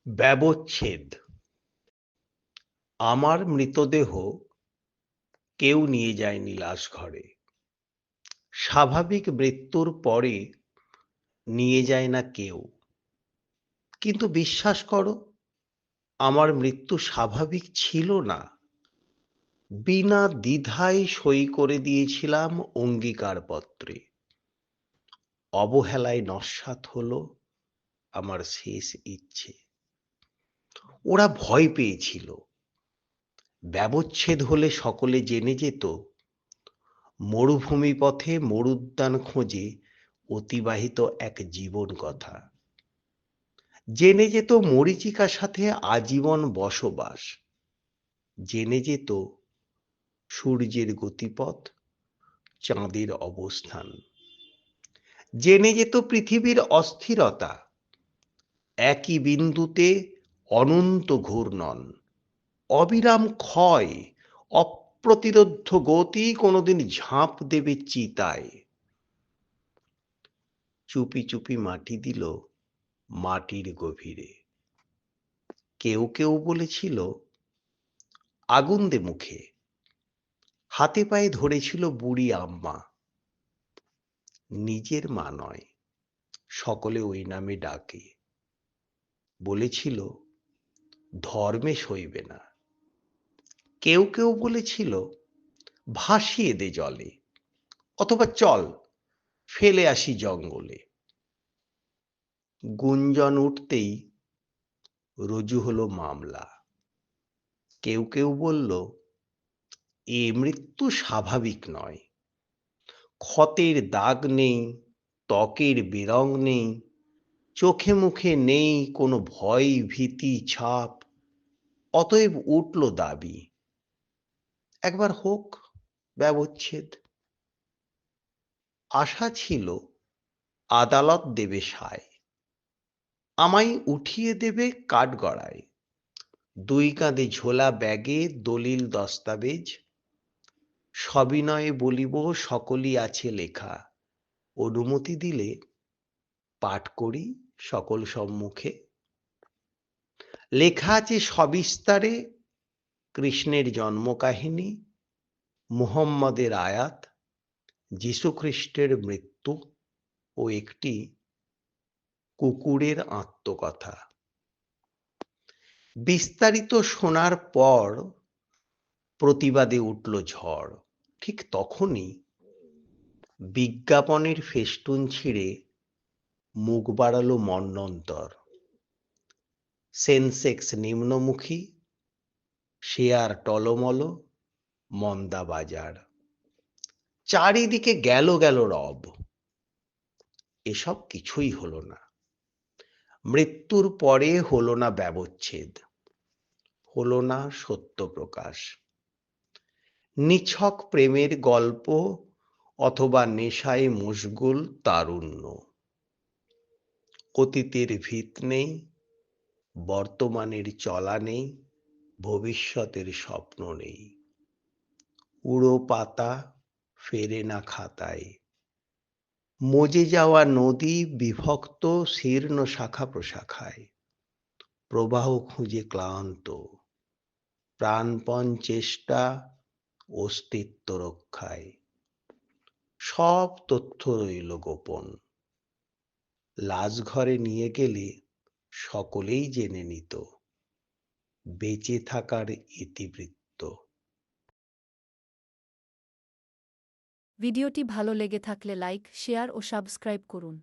ব্যবচ্ছেদ। আমার মৃতদেহ কেউ নিয়ে যায়নি লাশঘরে। স্বাভাবিক মৃত্যুর পরে নিয়ে যায় না কেউ। কিন্তু বিশ্বাস করো, আমার মৃত্যু স্বাভাবিক ছিল না। বিনা দ্বিধায় সই করে দিয়েছিলাম অঙ্গীকারপত্রে। অবহেলায় নস্যাৎ হলো আমার শেষ ইচ্ছে। ওরা ভয় পেয়েছিল, ব্যবচ্ছেদ হলে সকলে জেনে যেত মরুভূমি পথে মরুদ্যান খোঁজে অতিবাহিত এক জীবন কথা। জেনে যেত মরীচিকার সাথে আজীবন বসবাস। জেনে যেত সূর্যের গতিপথ, চাঁদের অবস্থান। জেনে যেত পৃথিবীর অস্থিরতা, একই বিন্দুতে অনন্ত ঘূর্ণন, অবিরাম ক্ষয়, অপ্রতিরোধ্য গতি কোনোদিন ঝাঁপ দেবে চিতায়। চুপি চুপি মাটি দিল মাটির গভীরে। কেউ কেউ বলেছিল আগুন দে মুখে। হাতে পায়ে ধরেছিল বুড়ি আম্মা। নিজের মা নয়, সকলে ওই নামে ডাকে। বলেছিল ধর্মে সইবে না। কেউ কেউ বলেছিল ভাসিয়ে দে জলে, অথবা চল ফেলে আসি জঙ্গলে। গুঞ্জন উঠতেই রুজু হলো মামলা। কেউ কেউ বলল এ মৃত্যু স্বাভাবিক নয়। ক্ষতের দাগ নেই, ত্বকের বেরং নেই, চোখে মুখে নেই কোনো ভয় ভীতি ছাপ। অতএব উঠল দাবি, একবার হোক ব্যবচ্ছেদ। আশা ছিল আদালত দেবে সায়, আমায় উঠিয়ে দেবে কাঠগড়ায়। দুই কাঁধে ঝোলা ব্যাগে দলিল দস্তাবেজ, সবিনয়ে বলিব সকলই আছে লেখা। অনুমতি দিলে পাঠ করি সকল সম্মুখে। লেখা আছে সবিস্তারে কৃষ্ণের জন্মকাহিনী, মুহাম্মদের আয়াত, যীশুখ্রিস্টের মৃত্যু ও একটি কুকুরের আত্মকথা। বিস্তারিত শোনার পর প্রতিবাদে উঠল ঝড়। ঠিক তখনই বিজ্ঞাপনের ফেস্টুন ছিঁড়ে মুখ বাড়ালো মন্বন্তর। সেন্সেক্স নিম্নমুখী, শেয়ার টলমল, মন্দা বাজার। চারিদিকে গেল গেল রব। এসব কিছুই হলো না। মৃত্যুর পরে হলো না ব্যবচ্ছেদ, হলো না সত্য প্রকাশ। নিছক প্রেমের গল্প অথবা নেশায় মশগুল তারুণ্য। অতীতের ভিত নেই, বর্তমানের চলা নেই, ভবিষ্যতের স্বপ্ন নেই। উড়ো পাতা ফেরে না খাতায়। মজে যাওয়া নদী বিভক্ত শীর্ণ শাখা প্রশাখায়। প্রবাহ খুঁজে ক্লান্ত, প্রাণপণ চেষ্টা অস্তিত্ব রক্ষায়। সব তথ্য রইল গোপন। লাশ ঘরে নিয়ে গেলে সকলেই জেনে নিত বেঁচে থাকার ইতিবৃত্ত। ভিডিওটি ভালো লেগে থাকলে লাইক, শেয়ার ও সাবস্ক্রাইব করুন।